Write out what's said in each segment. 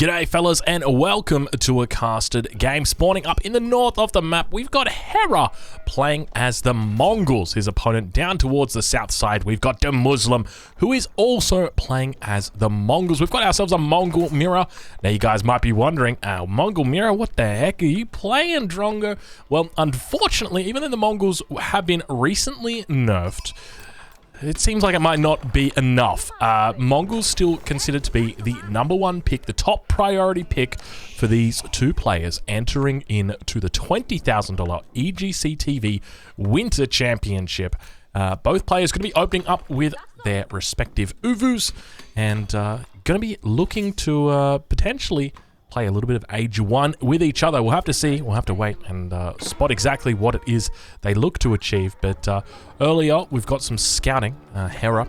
G'day fellas and welcome to a casted game. Spawning up in the north of the map, we've got Hera playing as the Mongols. His opponent down towards the south side, we've got Demuslim, who is also playing as the Mongols. We've got ourselves a Mongol mirror. Now you guys might be wondering, Mongol mirror, what the heck are you playing, Drongo? Well, unfortunately, even though the Mongols have been recently nerfed, it seems like it might not be enough. Mongols still considered to be the #1 pick, the top priority pick for these two players entering into the $20,000 EGC TV Winter Championship. Both players going to be opening up with their respective Uvus and going to be looking to potentially play a little bit of Age 1 with each other. We'll have to see. We'll have to wait and spot exactly what it is they look to achieve. But earlier, we've got some scouting. Hera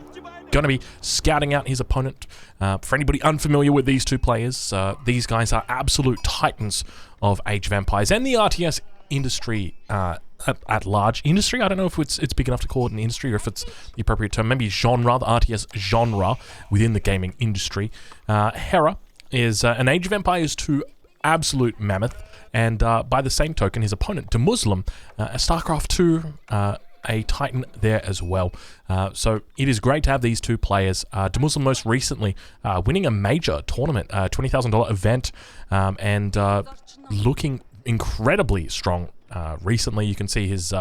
going to be scouting out his opponent. For anybody unfamiliar with these two players, these guys are absolute titans of Age of Empires and the RTS industry at large. Industry, I don't know if it's big enough to call it an industry or if it's the appropriate term. Maybe genre, the RTS genre within the gaming industry. Hera is an Age of Empires 2 absolute mammoth, and by the same token, his opponent, Demuslim, a StarCraft 2, a Titan there as well. So it is great to have these two players. Demuslim most recently winning a major tournament, $20,000 event, and looking incredibly strong. Recently, you can see his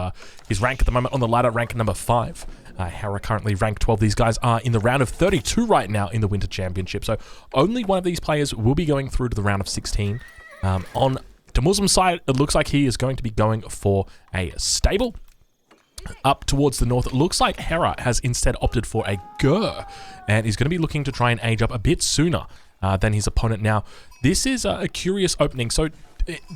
rank at the moment on the ladder, rank number 5. Hera currently ranked 12. These guys are in the round of 32 right now in the Winter Championship. So only one of these players will be going through to the round of 16. On Demuslim's side, it looks like he is going to be going for a stable. Up towards the north, it looks like Hera has instead opted for a Gur, and he's going to be looking to try and age up a bit sooner than his opponent. Now, this is a curious opening. So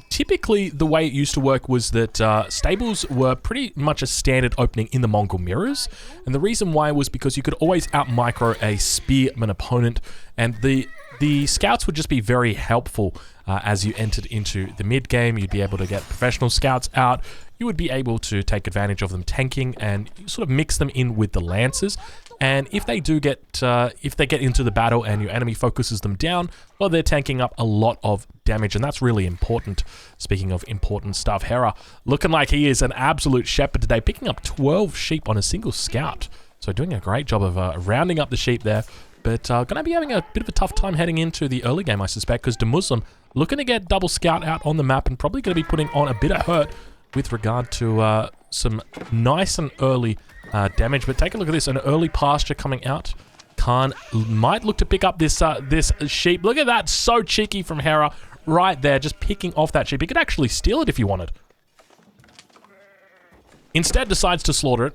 typically, the way it used to work was that stables were pretty much a standard opening in the Mongol mirrors, and the reason why was because you could always out-micro a spearman opponent, and the scouts would just be very helpful as you entered into the mid-game. You'd be able to get professional scouts out. You would be able to take advantage of them tanking and sort of mix them in with the lancers. And if they do get, if they get into the battle and your enemy focuses them down, well, they're tanking up a lot of damage, and that's really important. Speaking of important stuff, Hera looking like he is an absolute shepherd today, picking up 12 sheep on a single scout. So doing a great job of rounding up the sheep there, but going to be having a bit of a tough time heading into the early game, I suspect, because Demuslim looking to get double scout out on the map and probably going to be putting on a bit of hurt with regard to some nice and early damage. But take a look at this, an early pasture coming out. Khan might look to pick up this this sheep. Look at that, so cheeky from Hera right there, just picking off that sheep. He could actually steal it if he wanted. Instead decides to slaughter it.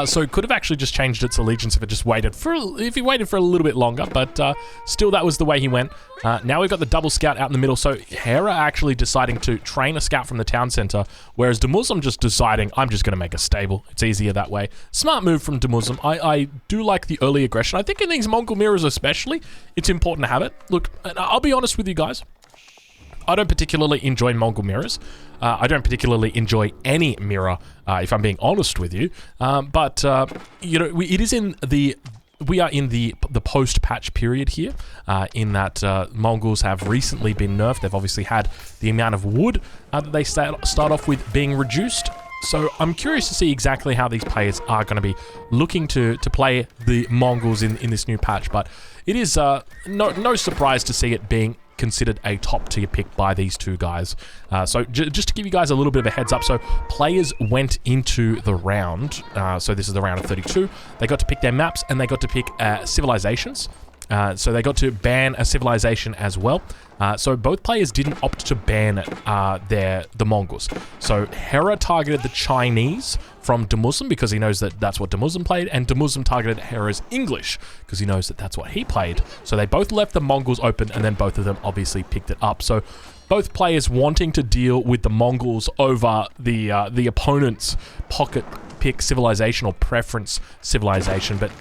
So it could have actually just changed its allegiance if it just waited for if he waited for a little bit longer, but still that was the way he went. Now we've got the double scout out in the middle, so Hera actually deciding to train a scout from the town center, whereas Demuslim just deciding, I'm just going to make a stable. It's easier that way. Smart move from Demuslim. I do like the early aggression. I think in these Mongol mirrors especially, it's important to have it. Look, I'll be honest with you guys. I don't particularly enjoy Mongol mirrors. I don't particularly enjoy any mirror, if I'm being honest with you. But you know, we are in the post-patch period here, in that Mongols have recently been nerfed. They've obviously had the amount of wood that they start off with being reduced. So I'm curious to see exactly how these players are going to be looking to play the Mongols in this new patch. But it is no surprise to see it being considered a top tier pick by these two guys. So just to give you guys a little bit of a heads up, so players went into the round, so this is the round of 32, they got to pick their maps and they got to pick civilizations. So they got to ban a civilization as well. So both players didn't opt to ban the Mongols. So Hera targeted the Chinese from Demuslim because he knows that that's what Demuslim played, and Demuslim targeted Hera's English because he knows that that's what he played. So they both left the Mongols open, and then both of them obviously picked it up. So both players wanting to deal with the Mongols over the opponent's pocket pick civilization or preference civilization, but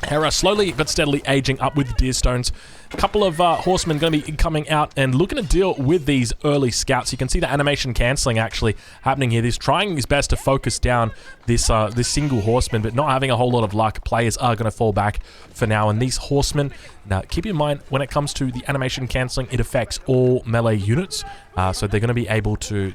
Hera slowly but steadily aging up with the Deerstones. A couple of horsemen going to be coming out and looking to deal with these early scouts. You can see the animation cancelling actually happening here. He's trying his best to focus down this single horseman, but not having a whole lot of luck. Players are going to fall back for now, and these horsemen Now, keep in mind, when it comes to the animation cancelling, it affects all melee units. So they're going to be able to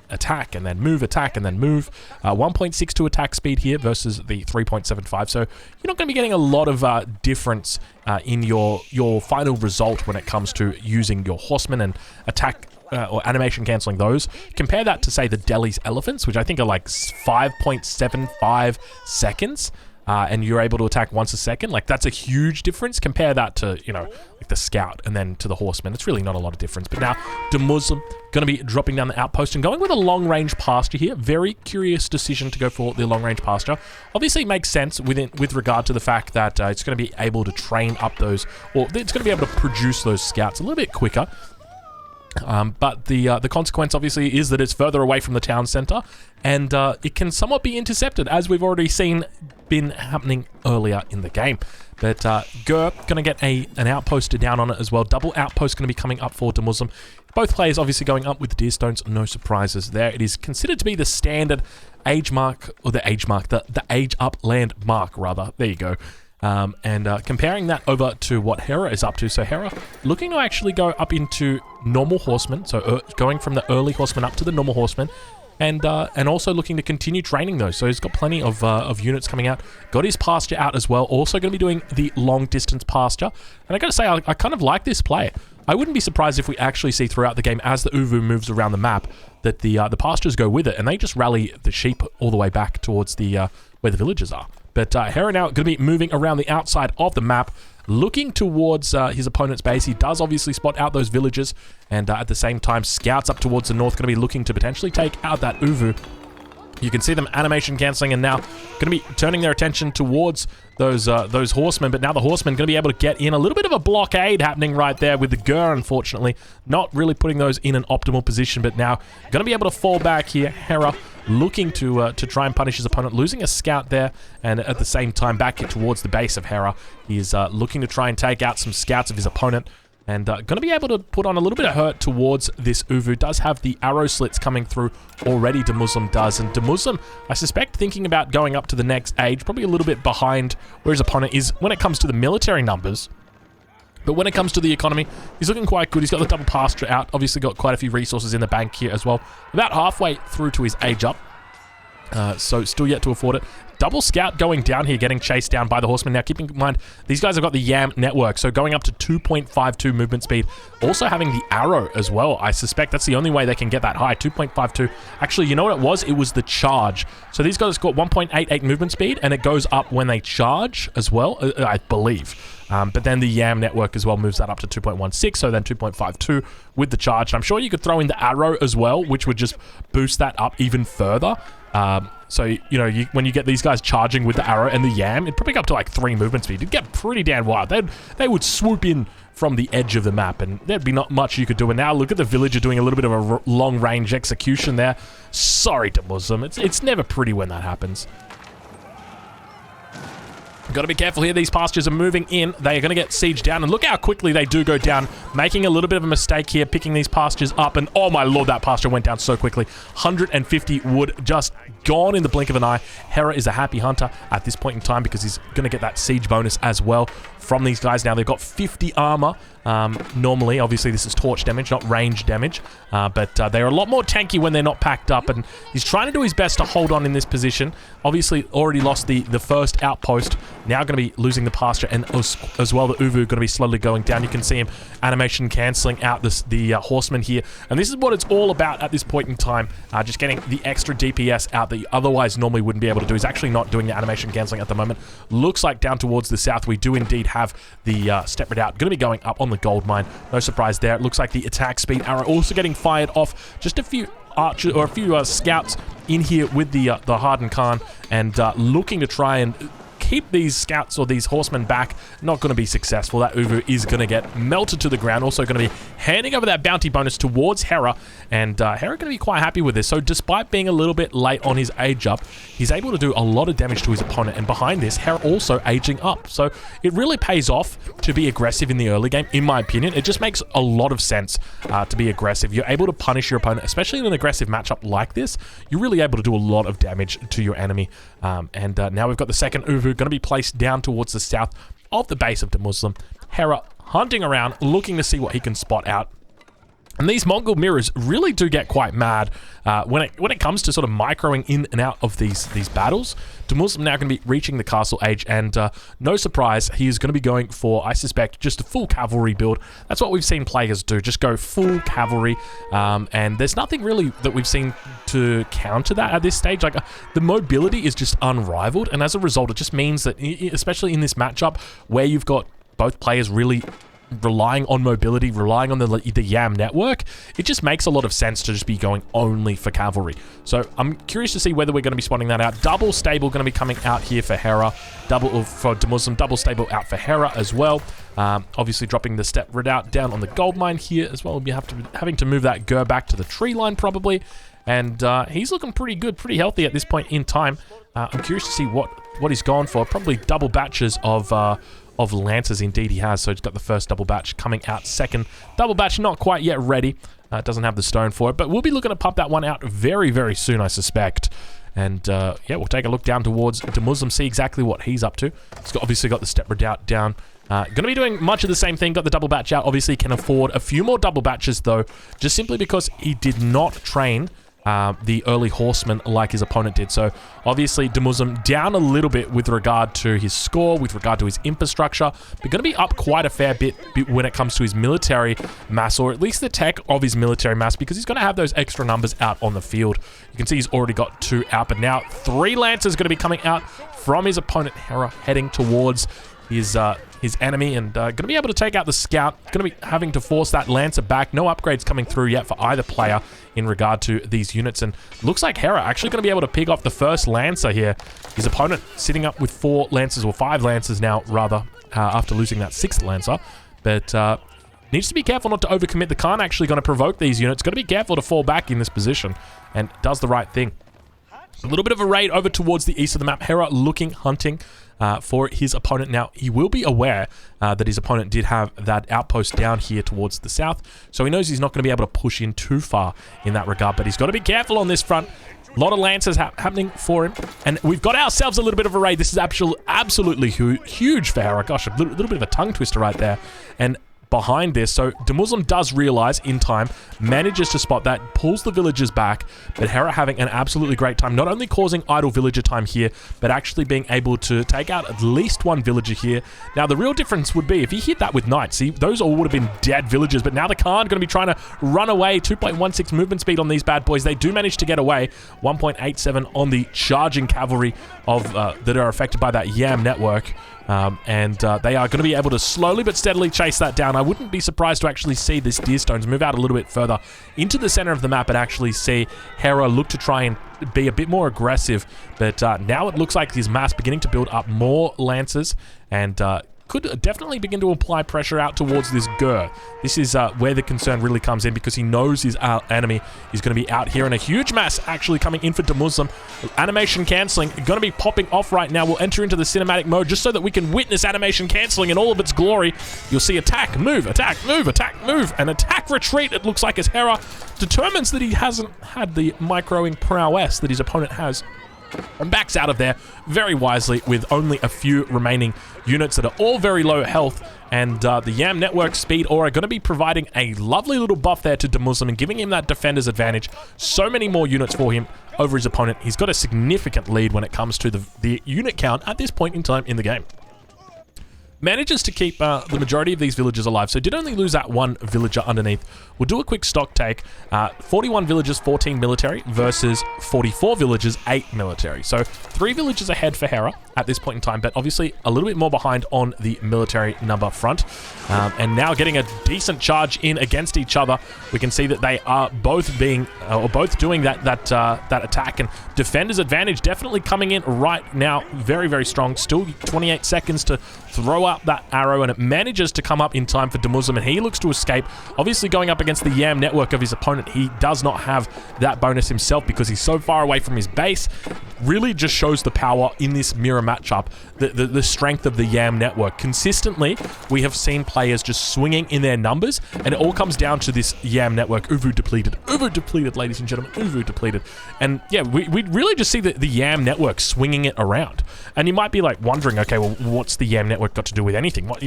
attack and then move, attack and then move. 1.62 attack speed here versus the 3.75. So you're not going to be getting a lot of difference in your final result when it comes to using your horsemen and attack or animation cancelling those. Compare that to, say, the Delhi's elephants, which I think are like 5.75 seconds. And you're able to attack once a second. Like, that's a huge difference. Compare that to, you know, like the scout and then to the horseman. It's really not a lot of difference. But now, Muslim going to be dropping down the outpost and going with a long-range pasture here. Very curious decision to go for the long-range pasture. Obviously, it makes sense with regard to the fact that it's going to be able to train up those, or it's going to be able to produce those scouts a little bit quicker. But the consequence, obviously, is that it's further away from the town center, and it can somewhat be intercepted, as we've already seen been happening earlier in the game. But Gur going to get an outpost down on it as well. Double outpost going to be coming up for Muslim. Both players obviously going up with the deer stones. No surprises there. It is considered to be the standard age mark, or the age mark, the age up land mark, rather. There you go. Comparing that over to what Hera is up to. So Hera looking to actually go up into normal horsemen, so going from the early horsemen up to the normal horsemen, and also looking to continue training those. So he's got plenty of units coming out. Got his pasture out as well. Also going to be doing the long distance pasture. And I got to say, I kind of like this play. I wouldn't be surprised if we actually see throughout the game, as the Uvu moves around the map, that the pastures go with it, and they just rally the sheep all the way back towards the where the villages are. But Hera now going to be moving around the outside of the map, looking towards his opponent's base. He does obviously spot out those villages, and at the same time, scouts up towards the north going to be looking to potentially take out that Uvu. You can see them animation cancelling, and now going to be turning their attention towards those horsemen. But now the horsemen going to be able to get in. A little bit of a blockade happening right there with the Gur, unfortunately. Not really putting those in an optimal position, but now going to be able to fall back here. Hera looking to try and punish his opponent, losing a scout there, and at the same time back towards the base of Hera. He is looking to try and take out some scouts of his opponent, and going to be able to put on a little bit of hurt towards this Uvu. Does have the arrow slits coming through already, Muslim does, and Muslim, I suspect, thinking about going up to the next age, probably a little bit behind where his opponent is when it comes to the military numbers. But when it comes to the economy, he's looking quite good. He's got the double pasture out. Obviously got quite a few resources in the bank here as well. About halfway through to his age up. So still yet to afford it. Double scout going down here, getting chased down by the horsemen. Now, keeping in mind, these guys have got the YAM network, so going up to 2.52 movement speed. Also having the arrow as well. I suspect that's the only way they can get that high, 2.52. Actually, you know what it was? It was the charge. So these guys got 1.88 movement speed, and it goes up when they charge as well, I believe. But then the YAM network as well moves that up to 2.16, so then 2.52 with the charge. And I'm sure you could throw in the arrow as well, which would just boost that up even further. So, you know, when you get these guys charging with the arrow and the YAM, it'd probably go up to like 3 movement speed. It'd get pretty damn wild. They would swoop in from the edge of the map, and there'd be not much you could do. And now look at the villager doing a little bit of a long-range execution there. Sorry to Muslim. It's never pretty when that happens. Got to be careful here. These pastures are moving in. They are going to get sieged down. And look how quickly they do go down. Making a little bit of a mistake here, picking these pastures up. And oh my lord, that pasture went down so quickly. 150 wood just gone in the blink of an eye. Hera is a happy hunter at this point in time because he's going to get that siege bonus as well from these guys. Now, they've got 50 armor. Normally, obviously, this is torch damage, not range damage. But they're a lot more tanky when they're not packed up. And he's trying to do his best to hold on in this position. Obviously, already lost the first outpost. Now going to be losing the pasture, and as well the Uvu going to be slowly going down. You can see him animation cancelling out the horseman here, and this is what it's all about at this point in time. Just getting the extra DPS out that you otherwise normally wouldn't be able to do. He's actually not doing the animation cancelling at the moment. Looks like down towards the south we do indeed have the step redoubt going to be going up on the gold mine. No surprise there. It looks like the attack speed arrow also getting fired off. Just a few archers or a few scouts in here with the Hardened Khan, and looking to try and keep these scouts or these horsemen back. Not going to be successful. That Uvu is going to get melted to the ground. Also going to be handing over that bounty bonus towards Hera, and Hera going to be quite happy with this. So despite being a little bit late on his age up, he's able to do a lot of damage to his opponent, and behind this, Hera also aging up. So it really pays off to be aggressive in the early game, in my opinion. It just makes a lot of sense to be aggressive. You're able to punish your opponent, especially in an aggressive matchup like this. You're really able to do a lot of damage to your enemy. Now we've got the second Uvu going to be placed down towards the south of the base of the Muslim. Hera hunting around, looking to see what he can spot out. And these Mongol mirrors really do get quite mad when it comes to sort of microing in and out of these battles. Dumuzlum now going to be reaching the castle age, and no surprise, he is going to be going for, I suspect, just a full cavalry build. That's what we've seen players do, just go full cavalry, and there's nothing really that we've seen to counter that at this stage. Like, the mobility is just unrivaled, and as a result, it just means that, especially in this matchup, where you've got both players really relying on mobility, relying on the YAM network, it just makes a lot of sense to just be going only for cavalry. So I'm curious to see whether we're going to be spotting that out. Double stable going to be coming out here for Hera, double for Dumuzlum, double stable out for Hera as well. Obviously dropping the step redoubt down on the gold mine here as well. We'll be having to move that Gur back to the tree line probably. And he's looking pretty good, pretty healthy at this point in time. I'm curious to see what he's gone for. Probably double batches of Lancers, indeed he has. So he's got the first double batch coming out. Second double batch not quite yet ready. Doesn't have the stone for it, but we'll be looking to pump that one out very, very soon, I suspect. And yeah, we'll take a look down towards Dumuzlum, see exactly what he's up to. He's obviously got the step redoubt down. Going to be doing much of the same thing. Got the double batch out. Obviously can afford a few more double batches though, just simply because he did not train the early horseman like his opponent did. So obviously Dumuzlum down a little bit with regard to his score, with regard to his infrastructure, but going to be up quite a fair bit when it comes to his military mass, or at least the tech of his military mass, because he's going to have those extra numbers out on the field. You can see he's already got 2 out, but now 3 Lancers going to be coming out from his opponent Hera, heading towards his enemy, and going to be able to take out the scout. Going to be having to force that Lancer back. No upgrades coming through yet for either player in regard to these units, and looks like Hera actually going to be able to pick off the first Lancer here. His opponent sitting up with 4 Lancers, or 5 Lancers now rather, after losing that 6th Lancer, but needs to be careful not to overcommit. The Khan actually going to provoke these units. Got to be careful to fall back in this position, and does the right thing. A little bit of a raid over towards the east of the map. Hera looking, hunting for his opponent. Now, he will be aware that his opponent did have that outpost down here towards the south, so he knows he's not going to be able to push in too far in that regard, but he's got to be careful on this front. A lot of Lancers happening for him, and we've got ourselves a little bit of a raid. This is absolutely huge for Hera. Gosh, a little bit of a tongue twister right there. And behind this, so Dumuzlum does realize in time, manages to spot that, pulls the villagers back, but Hera having an absolutely great time, not only causing idle villager time here, but actually being able to take out at least 1 villager here. Now, the real difference would be if he hit that with knights. See, those all would have been dead villagers, but now the Khan going to be trying to run away. 2.16 movement speed on these bad boys. They do manage to get away. 1.87 on the charging cavalry of that are affected by that YAM network. And they are going to be able to slowly but steadily chase that down. I wouldn't be surprised to actually see this Deerstones move out a little bit further into the center of the map and actually see Hera look to try and be a bit more aggressive. But now it looks like his mass beginning to build up more Lancers, and could definitely begin to apply pressure out towards this Gur. This is where the concern really comes in, because he knows his enemy is going to be out here, and a huge mass actually coming in for Dumuzlum. Animation cancelling, going to be popping off right now. We'll enter into the cinematic mode just so that we can witness animation cancelling in all of its glory. You'll see attack, move, attack, move, attack, move, and attack retreat, it looks like, as Hera determines that he hasn't had the microing prowess that his opponent has, and backs out of there very wisely with only a few remaining units that are all very low health. And the YAM network speed aura going to be providing a lovely little buff there to Dumuzlum and giving him that defender's advantage. So many more units for him over his opponent. He's got a significant lead when it comes to the unit count at this point in time in the game. Manages to keep the majority of these villagers alive, so did only lose that 1 villager underneath. We'll do a quick stock take. 41 villagers, 14 military versus 44 villagers, 8 military. So 3 villagers ahead for Hera at this point in time, but obviously a little bit more behind on the military number front. And now getting a decent charge in against each other. We can see that they are both being, or both doing that attack, and defender's advantage definitely coming in right now. Very, very strong. Still 28 seconds to throw up that arrow, and it manages to come up in time for Dumuzlum, and he looks to escape. Obviously going up against the YAM network of his opponent, he does not have that bonus himself because he's so far away from his base. Really just shows the power in this mirror matchup, the strength of the YAM network. Consistently, we have seen players just swinging in their numbers, and it all comes down to this YAM network. Uvu depleted, ladies and gentlemen, Uvu depleted. And yeah, we really just see the YAM network swinging it around. And you might be like wondering, okay, well, what's the YAM network Network got to do with anything? What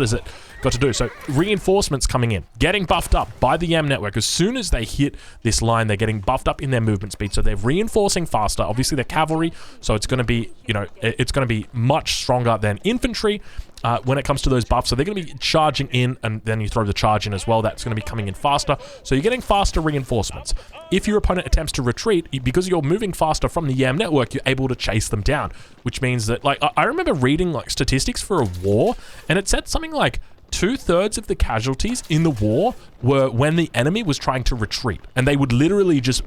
has it got to do? So reinforcements coming in, getting buffed up by the Yam Network. As soon as they hit this line, they're getting buffed up in their movement speed. So they're reinforcing faster. Obviously, they're cavalry, so it's going to be, it's going to be much stronger than infantry. When it comes to those buffs. So they're going to be charging in, and then you throw the charge in as well. That's going to be coming in faster. So you're getting faster reinforcements. If your opponent attempts to retreat, because you're moving faster from the Yam Network, you're able to chase them down, which means that, like, I remember reading, like, statistics for a war, and it said something like 2/3 of the casualties in the war were when the enemy was trying to retreat, and they would literally just,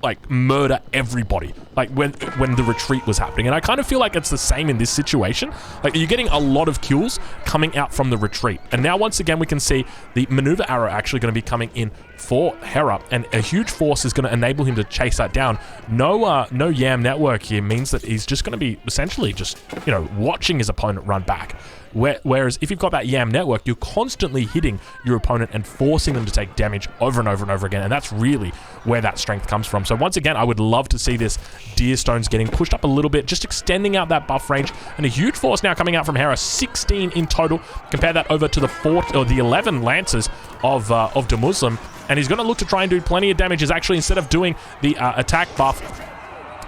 like, murder everybody, like when the retreat was happening. And I kind of feel like it's the same in this situation. Like, you're getting a lot of kills coming out from the retreat. And now once again we can see the maneuver arrow actually going to be coming in for Hera, and a huge force is going to enable him to chase that down. No Yam Network here means that he's just going to be essentially just, watching his opponent run back. Whereas if you've got that Yam Network, you're constantly hitting your opponent and forcing them to take damage over and over and over again, and that's really where that strength comes from. So once again, I would love to see this Deer Stones getting pushed up a little bit, just extending out that buff range, and a huge force now coming out from Hera, 16 in total. Compare that over to the 11 Lancers of Demuslim, and he's going to look to try and do plenty of damage. Actually, instead of doing the attack buff,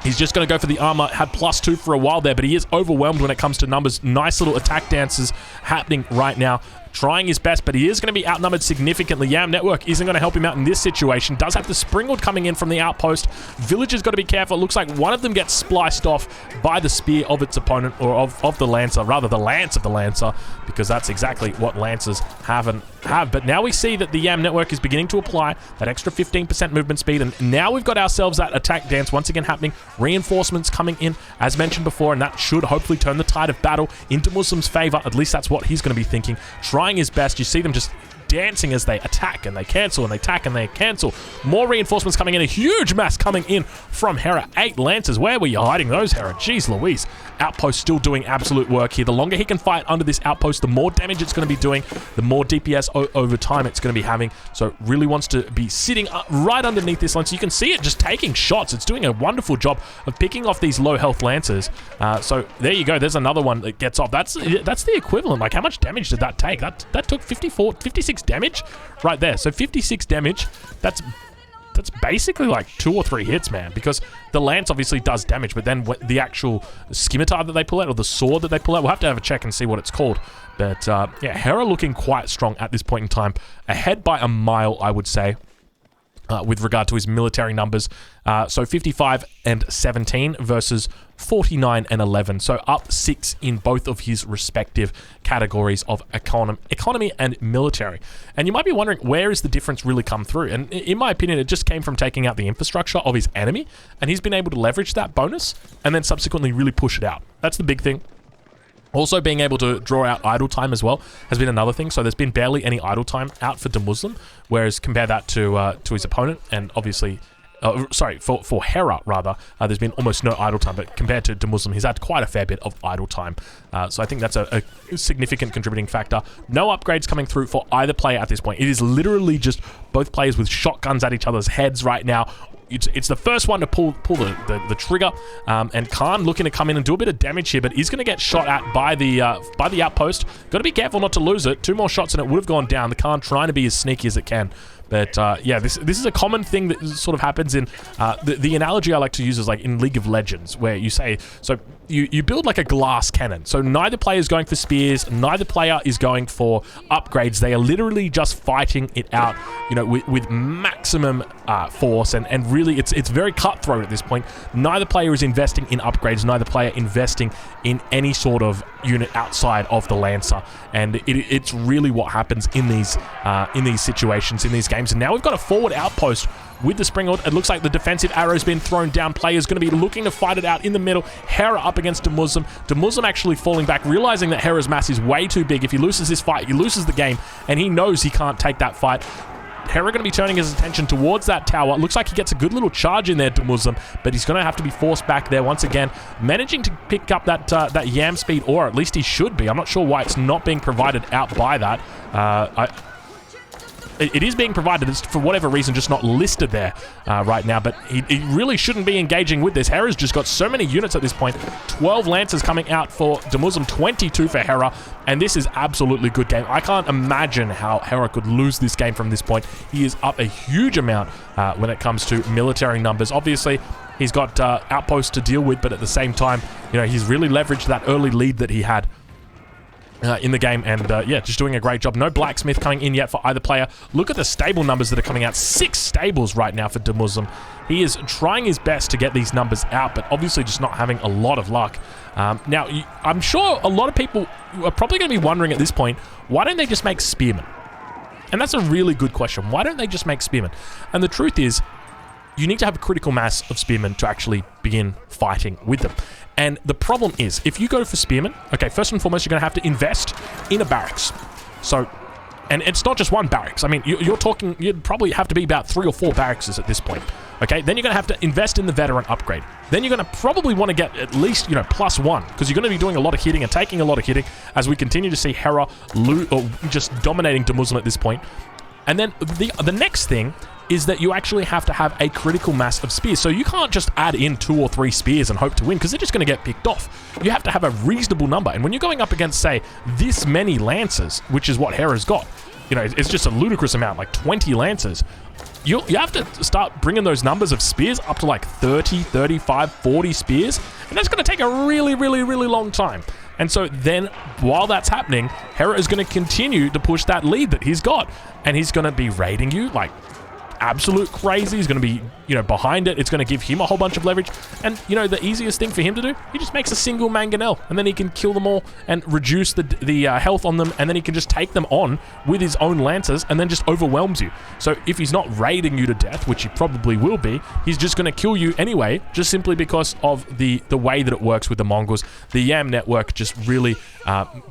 he's just going to go for the armor. Had +2 for a while there, but he is overwhelmed when it comes to numbers. Nice little attack dances happening right now. Trying his best, but he is going to be outnumbered significantly. Yam Network isn't going to help him out in this situation. Does have the Springald coming in from the outpost. Villager's got to be careful. It looks like one of them gets spliced off by the spear of its opponent, or of the Lancer, rather the lance of the Lancer, because that's exactly what Lancers have. But now we see that the Yam Network is beginning to apply that extra 15% movement speed, and now we've got ourselves that attack dance once again happening. Reinforcements coming in, as mentioned before, and that should hopefully turn the tide of battle into Muslim's favor. At least that's what he's going to be thinking. Trying his best. You see them just dancing as they attack and they cancel and they attack and they cancel. More reinforcements coming in. A huge mass coming in from Hera. 8 Lancers. Where were you hiding those, Hera? Jeez Louise. Outpost still doing absolute work here. The longer he can fight under this outpost, the more damage it's going to be doing, the more DPS over time it's going to be having. So really wants to be sitting right underneath this Lancer. You can see it just taking shots. It's doing a wonderful job of picking off these low health Lancers. So there you go. There's another one that gets off. That's the equivalent. Like, how much damage did that take? That took 56 damage right there. So 56 damage. That's basically like 2 or 3 hits, man, because the lance obviously does damage, but then the actual scimitar that they pull out, or the sword that they pull out, we'll have to have a check and see what it's called. But yeah, Hera looking quite strong at this point in time, ahead by a mile, I would say, with regard to his military numbers. So 55 and 17 versus 49 and 11. So up 6 in both of his respective categories of economy and military. And you might be wondering, where is the difference really come through? And in my opinion, it just came from taking out the infrastructure of his enemy, and he's been able to leverage that bonus and then subsequently really push it out. That's the big thing. Also, being able to draw out idle time as well has been another thing. So there's been barely any idle time out for Demuslim, whereas compare that to his opponent, and obviously, for Hera rather, there's been almost no idle time. But compared to Demuslim, he's had quite a fair bit of idle time. So I think that's a significant contributing factor. No upgrades coming through for either player at this point. It is literally just both players with shotguns at each other's heads right now. It's the first one to pull the trigger, and Khan looking to come in and do a bit of damage here, but he's going to get shot at by the outpost. Got to be careful not to lose it. 2 more shots and it would have gone down. The Khan trying to be as sneaky as it can. But yeah, this is a common thing that sort of happens in the analogy I like to use is like in League of Legends, where you say, so you build like a glass cannon. So neither player is going for spears, neither player is going for upgrades. They are literally just fighting it out, with maximum force, and really it's very cutthroat at this point. Neither player is investing in upgrades, neither player investing in any sort of unit outside of the Lancer, and it's really what happens in these situations, in these games. And now we've got a forward outpost with the Springald. It looks like the defensive arrow's been thrown down. Player's going to be looking to fight it out in the middle. Hera up against Demuslim. Demuslim actually falling back, realizing that Hera's mass is way too big. If he loses this fight, he loses the game, and he knows he can't take that fight. Hera going to be turning his attention towards that tower. Looks like he gets a good little charge in there to Muslim, but he's going to have to be forced back there once again. Managing to pick up that Yam speed, or at least he should be. I'm not sure why it's not being provided out by that. it is being provided. It's for whatever reason just not listed there right now, but he really shouldn't be engaging with this. Hera's just got so many units at this point. 12 Lancers coming out for Demuslim, 22 for Hera, and this is absolutely good game. I can't imagine how Hera could lose this game from this point. He is up a huge amount when it comes to military numbers. Obviously, he's got outposts to deal with, but at the same time, you know, he's really leveraged that early lead that he had in the game, and yeah, just doing a great job. No blacksmith coming in yet for either player. Look at the stable numbers that are coming out. 6 stables right now for Demuslim. He is trying his best to get these numbers out, but obviously just not having a lot of luck. Now, I'm sure a lot of people are probably going to be wondering at this point, why don't they just make spearmen? And that's a really good question. Why don't they just make spearmen? And the truth is, you need to have a critical mass of spearmen to actually begin fighting with them. And the problem is, if you go for spearmen, okay, first and foremost, you're going to have to invest in a barracks. So, and it's not just one barracks. I mean, you're talking, you'd probably have to be about 3 or 4 barracks at this point. Okay, then you're going to have to invest in the veteran upgrade. Then you're going to probably want to get at least, you know, +1, because you're going to be doing a lot of hitting and taking a lot of hitting as we continue to see Hera just dominating Demuslim at this point. And then the next thing is that you actually have to have a critical mass of spears. So you can't just add in 2 or 3 spears and hope to win, because they're just going to get picked off. You have to have a reasonable number. And when you're going up against, say, this many Lancers, which is what Hera's got, you know, it's just a ludicrous amount, like 20 Lancers. You have to start bringing those numbers of spears up to like 30, 35, 40 spears. And that's going to take a really, really, really long time. And so then, while that's happening, Hera is going to continue to push that lead that he's got. And he's going to be raiding you like absolute crazy. He's going to be, you know, behind it. It's going to give him a whole bunch of leverage. And, you know, the easiest thing for him to do, he just makes a single mangonel, and then he can kill them all and reduce the health on them, and then he can just take them on with his own lancers and then just overwhelms you. So if he's not raiding you to death, which he probably will be, he's just going to kill you anyway, just simply because of the way that it works with the Mongols. The Yam network just really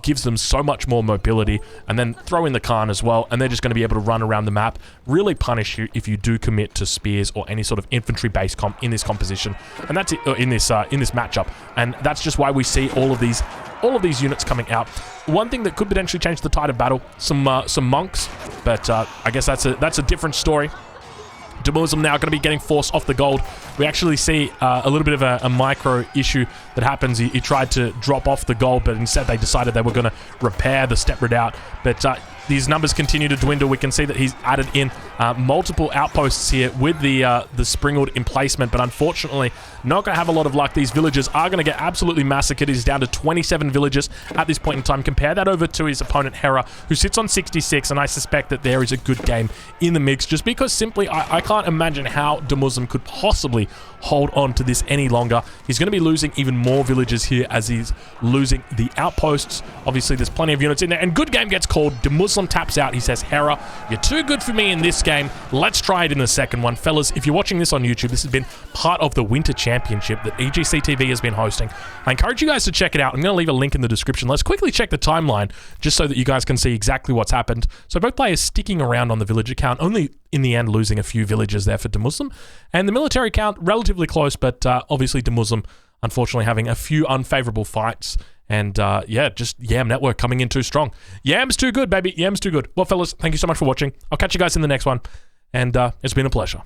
gives them so much more mobility, and then throw in the Khan as well, and they're just going to be able to run around the map, really punish you if you do commit to spears or any sort of infantry-based comp in this composition, and that's it in this matchup. And that's just why we see all of these units coming out. One thing that could potentially change the tide of battle, some monks, but I guess that's a different story. Demuslim now going to be getting forced off the gold. We actually see a little bit of a micro issue that happens. He tried to drop off the gold, but instead they decided they were going to repair the step redoubt. But these numbers continue to dwindle. We can see that he's added in multiple outposts here with the Springald emplacement, but unfortunately not going to have a lot of luck. These villagers are going to get absolutely massacred. He's down to 27 villagers at this point in time. Compare that over to his opponent Hera, who sits on 66, and I suspect that there is a good game in the mix, just because simply I can't imagine how Demuslim could possibly hold on to this any longer. He's going to be losing even more villagers here as he's losing the outposts. Obviously, there's plenty of units in there, and good game gets called. Demuslim taps out. He says, Hera, you're too good for me in this game. Let's try it in the second one. Fellas, if you're watching this on YouTube, this has been part of the Winter Championship that EGC TV has been hosting. I encourage you guys to check it out. I'm going to leave a link in the description. Let's quickly check the timeline just so that you guys can see exactly what's happened. So both players sticking around on the villager count, only in the end losing a few villagers there for Demuslim. And the military count, relatively close, but obviously Demuslim unfortunately having a few unfavorable fights. And yeah, just Yam network coming in too strong. Yam's too good, baby. Yam's too good. Well, fellas, thank you so much for watching. I'll catch you guys in the next one. And it's been a pleasure.